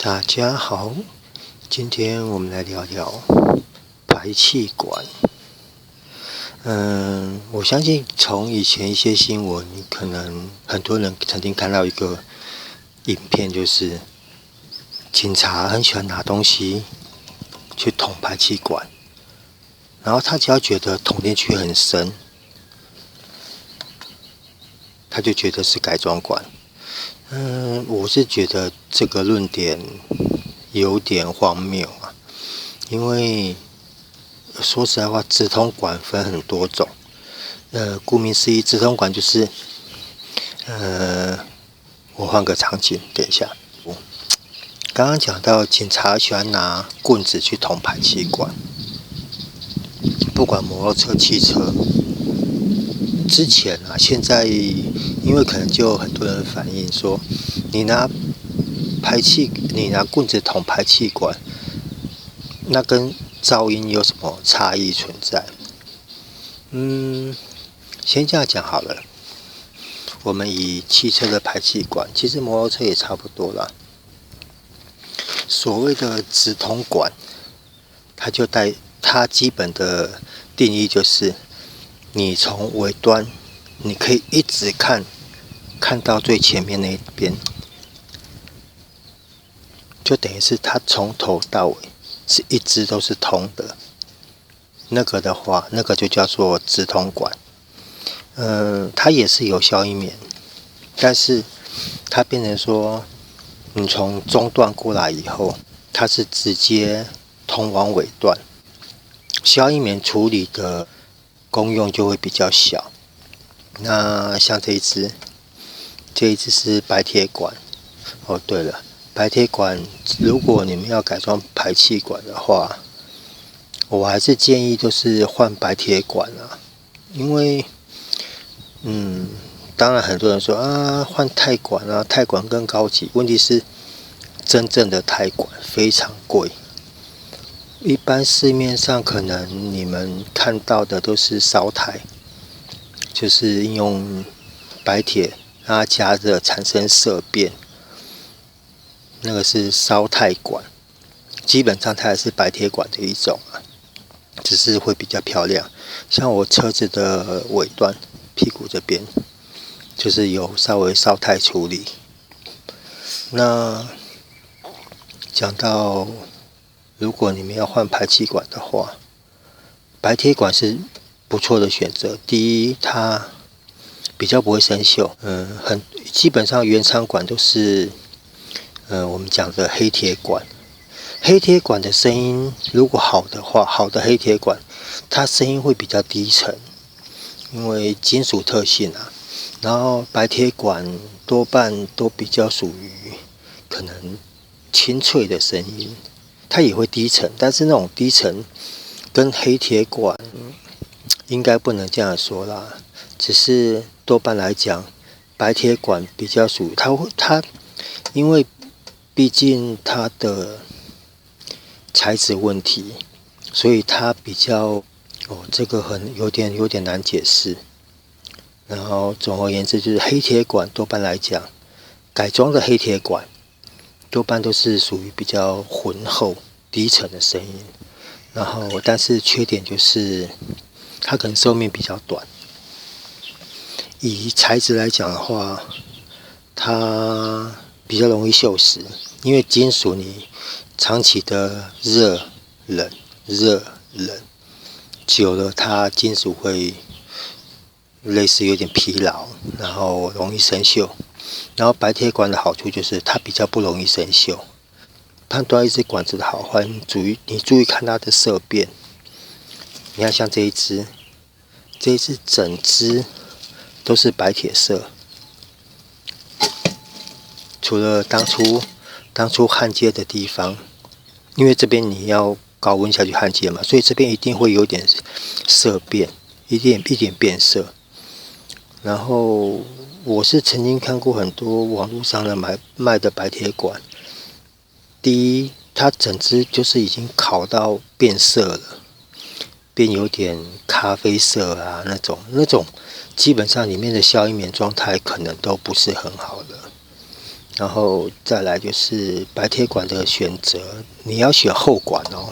大家好，今天我们来聊聊排气管。我相信从以前一些新闻，可能很多人曾经看到一个影片，就是警察很喜欢拿东西去捅排气管，然后他只要觉得捅进去很深，他就觉得是改装管。我是觉得这个论点有点荒谬啊，因为说实在话，直通管分很多种。顾名思义，直通管就是，我换个场景，等一下。刚刚讲到警察喜欢拿棍子去捅排气管，不管摩托车、汽车。之前啊，现在因为可能就有很多人反映说，你拿棍子捅排气管，那跟噪音有什么差异存在？先这样讲好了。我们以汽车的排气管，其实摩托车也差不多啦。所谓的直通管，它基本的定义就是，你从尾端，你可以一直看到最前面那一边，就等于是它从头到尾是一直都是通的。那个的话，那个就叫做直通管。它也是有消音棉，但是它变成说，你从中段过来以后，它是直接通往尾段，消音棉处理的功用就会比较小。那像这一支是白铁管。哦，对了，白铁管如果你们要改装排气管的话，我还是建议就是换白铁管啊，因为当然很多人说啊，换钛管啊，钛管更高级。问题是，真正的钛管非常贵。一般市面上可能你们看到的都是烧钛，就是应用白铁让它加热产生色变，那个是烧钛管。基本上它还是白铁管的一种啊，只是会比较漂亮。像我车子的尾端屁股这边，就是有稍微烧钛处理。那讲到如果你们要换排气管的话，白铁管是不错的选择。第一，它比较不会生锈。基本上原厂管都是我们讲的黑铁管。黑铁管的声音如果好的话，好的黑铁管，它声音会比较低沉，因为金属特性啊。然后白铁管多半都比较属于可能清脆的声音，它也会低沉，但是那种低沉跟黑铁管应该不能这样说啦，只是多半来讲，白铁管比较属于它，因为毕竟它的材质问题，所以它比较这个有点难解释。然后总而言之，就是黑铁管多半来讲，改装的黑铁管多半都是属于比较浑厚、低沉的声音。然后，但是缺点就是它可能寿命比较短。以材质来讲的话，它比较容易锈蚀，因为金属你长期的热冷久了，它金属会类似有点疲劳，然后容易生锈。然后白铁管的好处就是它比较不容易生锈。判断一支管子的好坏，你注意看它的色变。你看像这一支整支都是白铁色，除了当初焊接的地方，因为这边你要高温下去焊接嘛，所以这边一定会有点色变，一点变色。然后我是曾经看过很多网络上的卖的白铁管，第一，它整支就是已经烤到变色了，变有点咖啡色啊，那种基本上里面的消音棉状态可能都不是很好的。然后再来就是白铁管的选择，你要选厚管哦。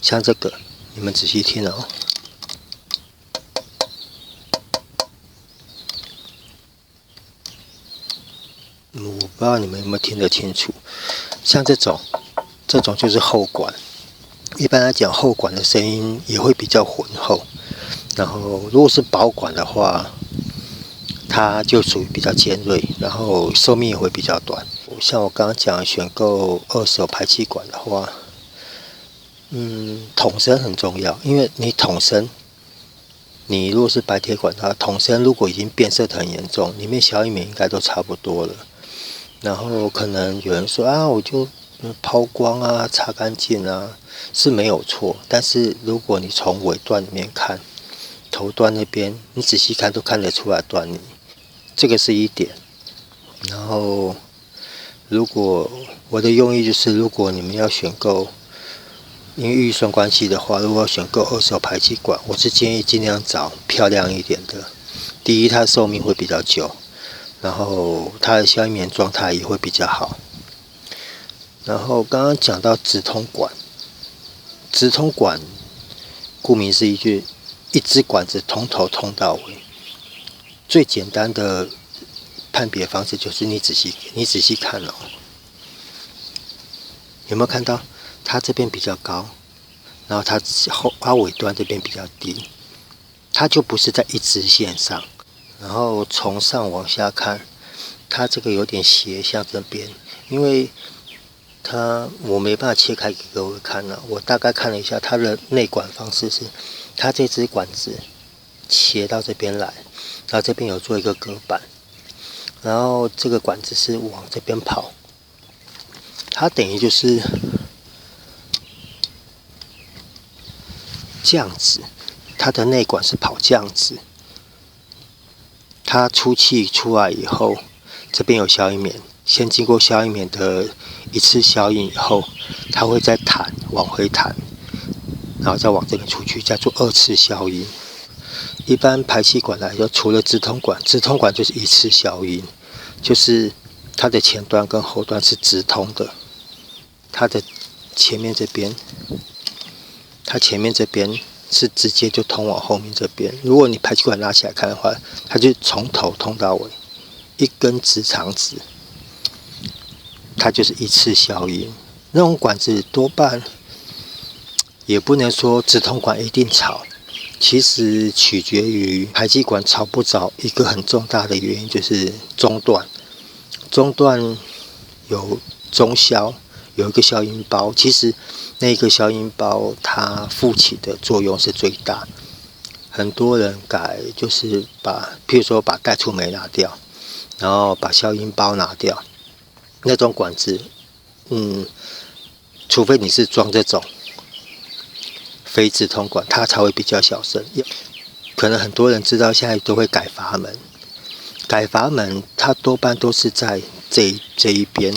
像这个，你们仔细听哦。我不知道你们有没有听得清楚。像这种就是厚管。一般来讲，厚管的声音也会比较浑厚。然后，如果是薄管的话，它就属于比较尖锐，然后寿命也会比较短。像我刚刚讲选购二手排气管的话，筒身很重要，因为你筒身，你如果是白铁管，它筒身如果已经变色得很严重，里面消音棉应该都差不多了。然后可能有人说啊，我就抛光啊，擦干净啊，是没有错。但是如果你从尾段里面看，头段那边，你仔细看都看得出来端倪，这个是一点。然后，如果我的用意就是，如果你们要选购，因为预算关系的话，如果要选购二手排气管，我是建议尽量找漂亮一点的。第一，它寿命会比较久，然后它的消音棉状态也会比较好。然后刚刚讲到直通管，直通管顾名思义，就是一支管子从头通到尾。最简单的判别方式就是你仔细看哦，有没有看到它这边比较高，然后它尾端这边比较低，它就不是在一直线上。然后从上往下看，它这个有点斜向这边，因为我没办法切开给各位看了，我大概看了一下它的内管方式是，它这支管子切到这边来，然后这边有做一个隔板，然后这个管子是往这边跑，它等于就是这样子，它的内管是跑这样子，它出气出来以后，这边有消音棉，先经过消音棉的一次消音以后，它会再弹，往回弹，然后再往这边出去，再做二次消音。一般排气管来说，除了直通管就是一次消音，就是它的前端跟后端是直通的，它的前面这边是直接就通往后面这边。如果你排气管拉起来看的话，它就从头通到尾，一根直肠子，它就是一次消音。那种管子多半也不能说直通管一定吵，其实取决于排气管吵不吵。一个很重大的原因就是中段有中消，有一个消音包，其实那个消音包它负起的作用是最大。很多人改就是譬如说把带触媒拿掉，然后把消音包拿掉，那种管子，除非你是装这种非直通管，它才会比较小声。可能很多人知道现在都会改阀门，它多半都是在这一边，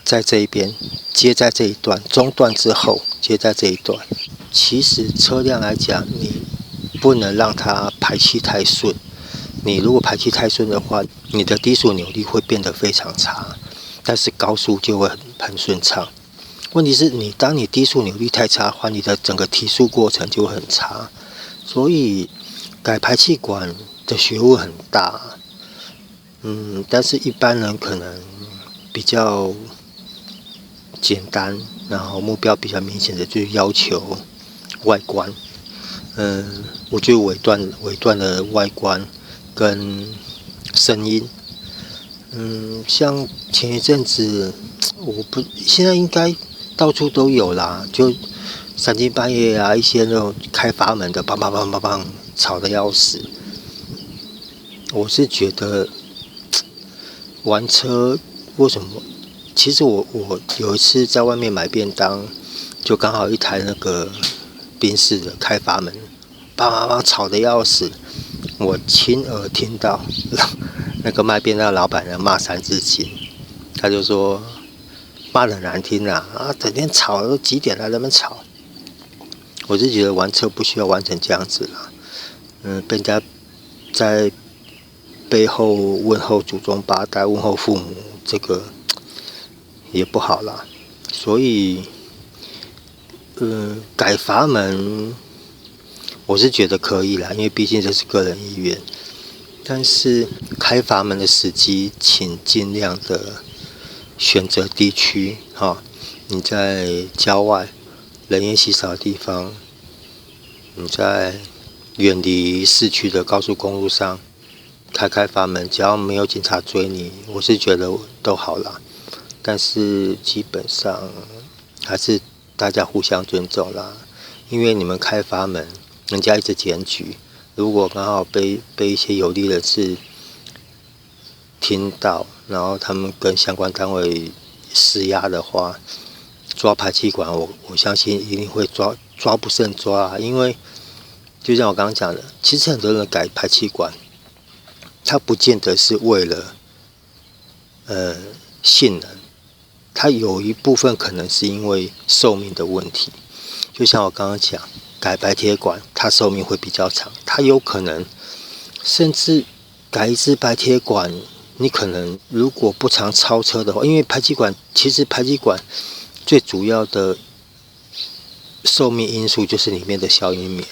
在这一边接在这一段，中段之后接在这一段。其实车辆来讲，你不能让它排气太顺。你如果排气太顺的话，你的低速扭力会变得非常差，但是高速就会很顺畅。问题是当你低速扭力太差的话，你的整个提速过程就会很差。所以改排气管的学问很大，但是一般人可能比较简单，然后目标比较明显的就是要求外观。我觉得尾段的外观跟声音，像前一阵子，现在应该到处都有啦，就三更半夜啊，一些那种开阀门的，梆梆梆梆梆，吵得要死。我是觉得玩车为什么？其实我有一次在外面买便当，就刚好一台那个宾士的开阀门，梆梆梆吵得要死。我亲耳听到那个卖便当的老板人骂三字经，他就说骂得很难听啊，整天吵都几点了，那么吵。我是觉得玩车不需要玩成这样子啦，被人家在背后问候祖宗八代，问候父母，这个也不好啦。所以，改阀门，我是觉得可以啦，因为毕竟这是个人意愿。但是开阀门的时机，请尽量的选择地区哈。你在郊外人烟稀少的地方，你在远离市区的高速公路上开阀门，只要没有警察追你，我是觉得都好啦。但是基本上还是大家互相尊重啦，因为你们开阀门，人家一直检举。如果刚好被一些有利人士听到，然后他们跟相关单位施压的话，抓排气管，我相信一定会抓不胜抓啊。因为就像我刚刚讲的，其实很多人改排气管，他不见得是为了性能，它有一部分可能是因为寿命的问题。就像我刚刚讲，改白铁管，它寿命会比较长，它有可能甚至改一支白铁管，你可能如果不常超车的话，因为其实排气管最主要的寿命因素就是里面的消音棉。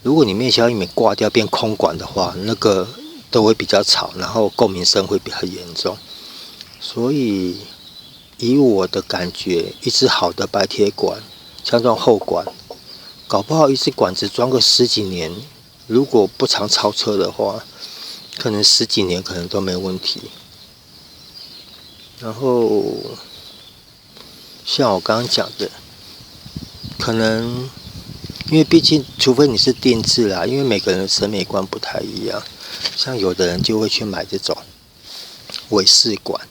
如果里面消音棉挂掉变空管的话，那个都会比较吵，然后共鸣声会很严重。所以以我的感觉，一支好的白铁管，像这种厚管，搞不好一支管子装个10几年，如果不常超车的话，可能10几年可能都没问题。然后像我刚刚讲的，可能因为毕竟除非你是定制啦，因为每个人的审美观不太一样，像有的人就会去买这种尾式管。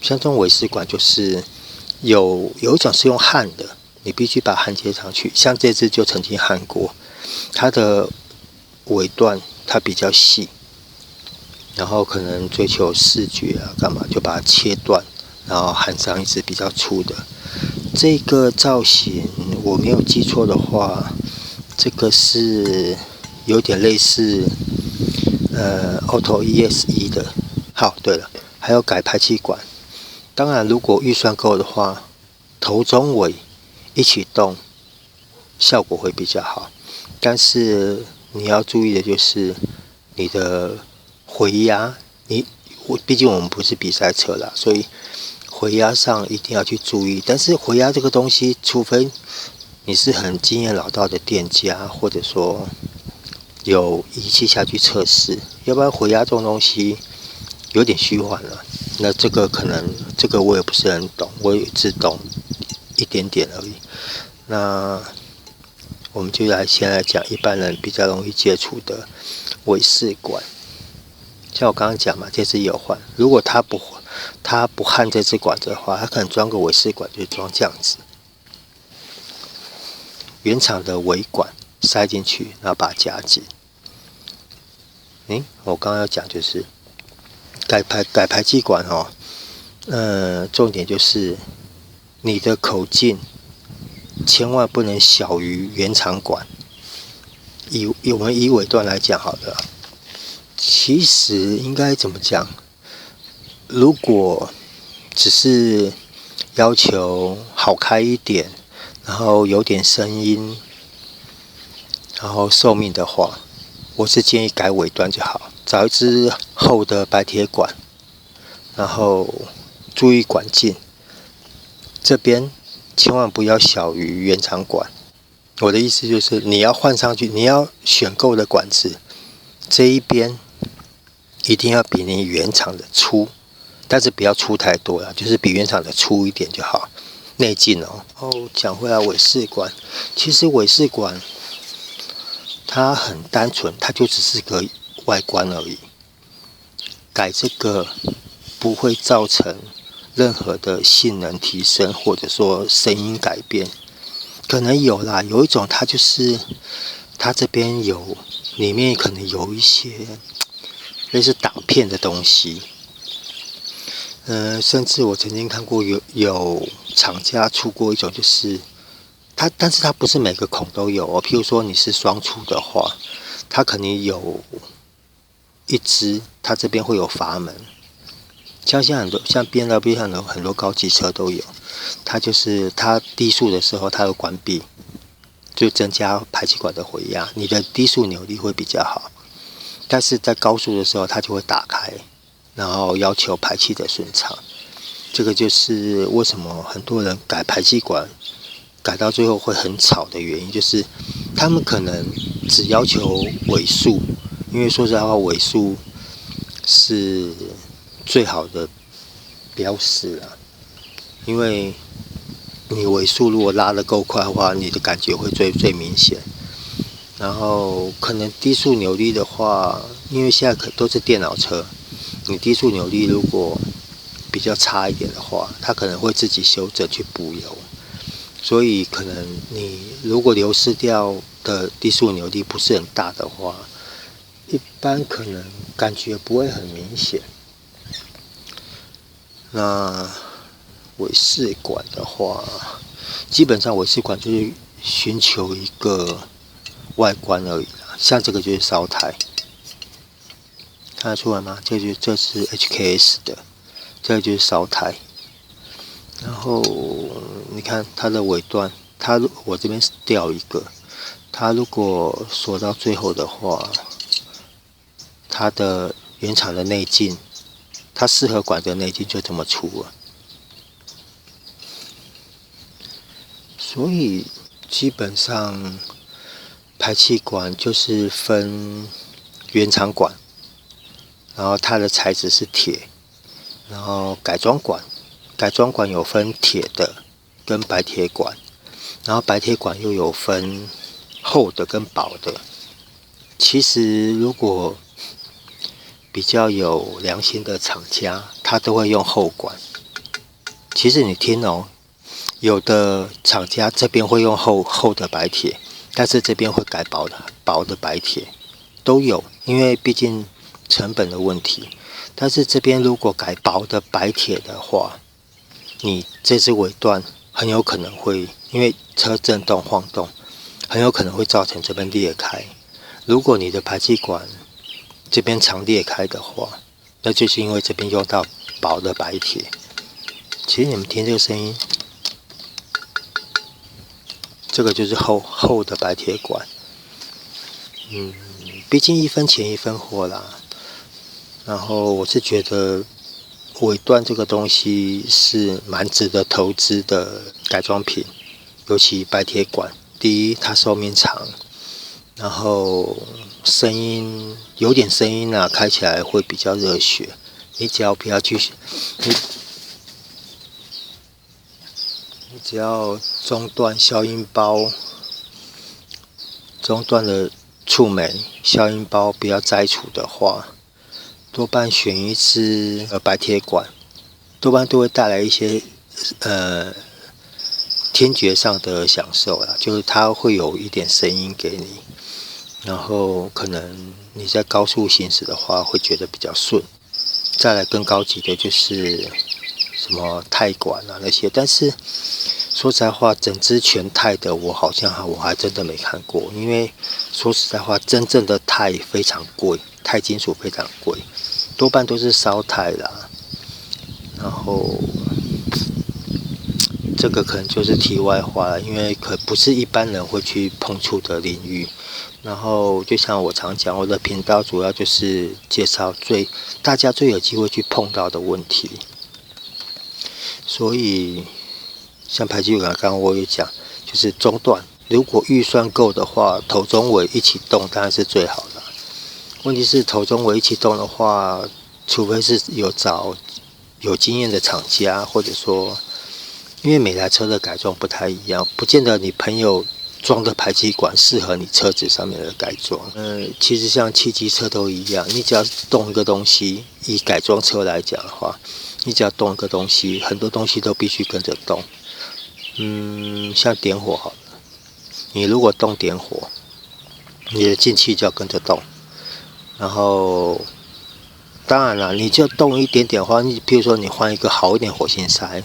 像这种尾式管就是有一种是用焊的，你必须把焊接上去。像这支就曾经焊过，它的尾段它比较细，然后可能追求视觉啊干嘛，就把它切断，然后焊上一支比较粗的。这个造型我没有记错的话，这个是有点类似Auto ES1 的。好，对了，还有改排气管。当然，如果预算够的话，头中尾一起动，效果会比较好。但是你要注意的就是你的回压，毕竟我们不是比赛车啦，所以回压上一定要去注意。但是回压这个东西，除非你是很经验老道的店家，或者说有仪器下去测试，要不然回压这种东西有点虚幻了。那这个我也不是很懂，我也只懂一点点而已。那我们就先来讲一般人比较容易接触的尾式管。像我刚刚讲嘛，这支有换，如果他不焊这支管子的话，他可能装个尾式管，就装这样子，原厂的尾管塞进去，然后把它夹紧。我刚刚要讲就是改排气管重点就是你的口径千万不能小于原厂管。我们以尾段来讲好了，其实应该怎么讲？如果只是要求好开一点，然后有点声音，然后寿命的话，我是建议改尾段就好，找一支厚的白铁管，然后注意管径，这边千万不要小于原厂管。我的意思就是你要换上去，你要选购的管子这一边一定要比你原厂的粗，但是不要粗太多了，就是比原厂的粗一点就好。内径讲回来尾式管，其实尾式管它很单纯，它就只是个外观而已。改这个不会造成任何的性能提升，或者说声音改变。可能有啦，有一种它就是它这边里面可能有一些类似挡片的东西。甚至我曾经看过有厂家出过一种，就是但是它不是每个孔都有譬如说你是双出的话，它肯定有一支，它这边会有阀门。像现在很多像 BMW 上的很多高级车都有，它就是它低速的时候它会关闭，就增加排气管的回压，你的低速扭力会比较好。但是在高速的时候它就会打开，然后要求排气的顺畅。这个就是为什么很多人改排气管改到最后会很吵的原因，就是他们可能只要求尾速，因为说实在话尾速是最好的标识啦，因为你尾速如果拉得够快的话，你的感觉会最明显。然后可能低速扭力的话，因为现在都是电脑车，你低速扭力如果比较差一点的话，它可能会自己修正去补油，所以可能你如果流失掉的低速扭力不是很大的话，一般可能感觉不会很明显。那尾式管的话，基本上尾式管就是寻求一个外观而已啦，像这个就是烧胎，看得出来吗？这是 HKS 的，这个就是烧胎。然后你看它的尾段，我这边掉一个，它如果锁到最后的话，它的原厂的内径，它适合管的内径就这么粗了。所以基本上排气管就是分原厂管，然后它的材质是铁，然后改装管有分铁的跟白铁管，然后白铁管又有分厚的跟薄的。其实如果比较有良心的厂家，他都会用厚管。其实你听哦，有的厂家这边会用厚的白铁，但是这边会改薄的白铁，都有，因为毕竟成本的问题。但是这边如果改薄的白铁的话，你这支尾段很有可能会因为车震动晃动，很有可能会造成这边裂开。如果你的排气管这边常裂开的话，那就是因为这边用到薄的白铁。其实你们听这个声音，这个就是厚的白铁管。毕竟一分钱一分货啦。然后我是觉得尾段这个东西是蛮值得投资的改装品，尤其白铁管。第一，它寿命长，然后声音有点声音啊，开起来会比较热血。你只要不要去，你只要中段消音包，中段的触媒消音包不要摘除的话，多半选一支白铁管，多半都会带来一些听觉上的享受啦，就是它会有一点声音给你，然后可能你在高速行驶的话会觉得比较顺。再来更高级的就是什么钛管啊那些，但是说实在话，整支全钛的我还真的没看过，因为说实在话，真正的钛非常贵，钛金属非常贵，多半都是烧钛啦。然后这个可能就是题外话了，因为可不是一般人会去碰触的领域。然后就像我常讲，我的频道主要就是介绍大家最有机会去碰到的问题。所以像排气管，刚刚我也讲，就是中段，如果预算够的话，头中尾一起动当然是最好的。问题是头中尾一起动的话，除非是找有经验的厂家，或者说因为每台车的改装不太一样，不见得你朋友装的排气管适合你车子上面的改装。其实像汽机车都一样，你只要动一个东西，以改装车来讲的话，你只要动一个东西，很多东西都必须跟着动。像点火好了，你如果动点火，你的进气就要跟着动。然后当然了，你就动一点点的话，譬如说你换一个好一点火星塞，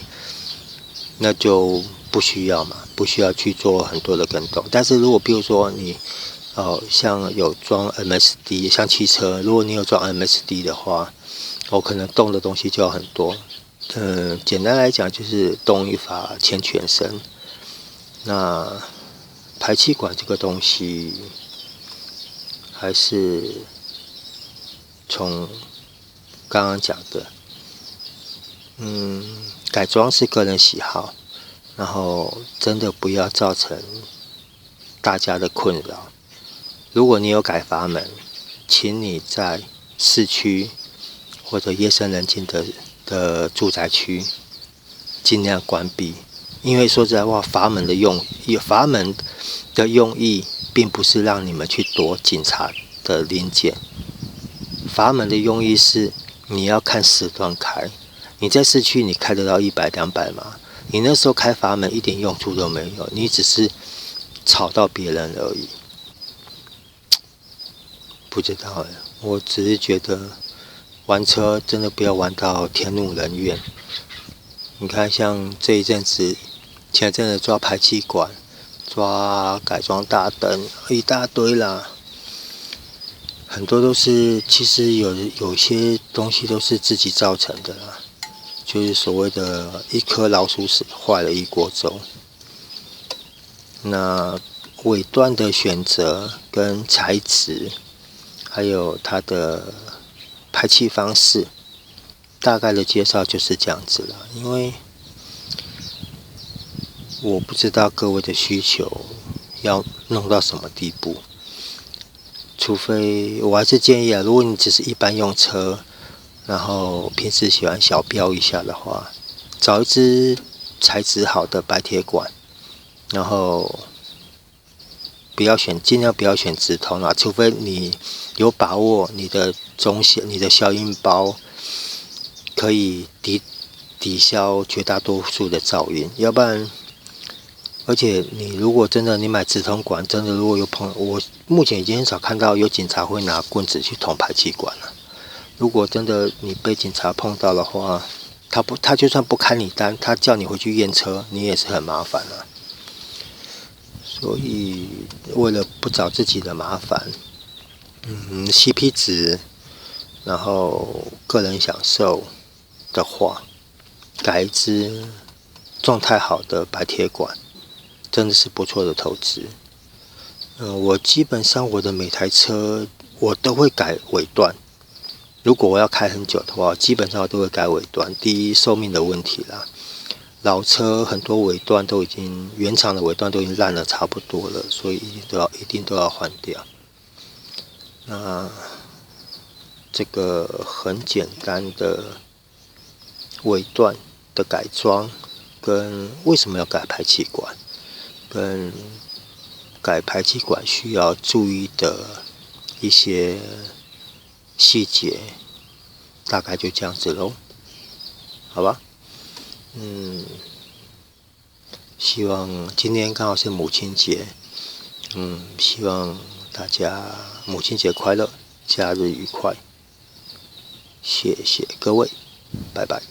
那就不需要去做很多的跟动。但是如果比如说你像有装 MSD， 像汽车，如果你有装 MSD 的话，可能动的东西就要很多。简单来讲就是动一发牵全身。那排气管这个东西，还是从刚刚讲的，改装是个人喜好，然后真的不要造成大家的困扰。如果你有改阀门，请你在市区或者夜深人静的住宅区尽量关闭，因为说实在话，阀门的用意并不是让你们去夺警察的零件，阀门的用意是你要看时段开。你在市区你开得到100、200吗？你那时候开阀门一点用处都没有，你只是吵到别人而已。不知道我只是觉得玩车真的不要玩到天怒人怨。你看，像这一阵子，前阵子抓排气管、抓改装大灯，一大堆啦，很多都是其实有些东西都是自己造成的啦，就是所谓的一颗老鼠屎坏了一锅粥。那尾段的选择跟材质，还有它的排气方式，大概的介绍就是这样子了。因为我不知道各位的需求要弄到什么地步，除非我还是建议如果你只是一般用车，然后平时喜欢小飙一下的话，找一支材质好的白铁管，然后尽量不要选直筒啦，除非你有把握你的消音包可以抵消绝大多数的噪音，要不然，而且你如果真的你买直筒管，真的如果有我目前已经很少看到有警察会拿棍子去捅排气管了。如果真的你被警察碰到的话，他就算不开你单，他叫你回去验车，你也是很麻烦了。所以为了不找自己的麻烦，CP 值，然后个人享受的话，改一支状态好的白铁管，真的是不错的投资。我基本上我的每台车我都会改尾段，如果我要开很久的话，基本上我都会改尾段。第一，寿命的问题啦。老车很多尾段都已经原厂的尾段都已经烂了差不多了，所以一定都要换掉。那这个很简单的尾段的改装，跟为什么要改排气管，跟改排气管需要注意的一些细节，大概就这样子咯，好吧？希望今天刚好是母亲节，希望大家母亲节快乐，假日愉快，谢谢各位，拜拜。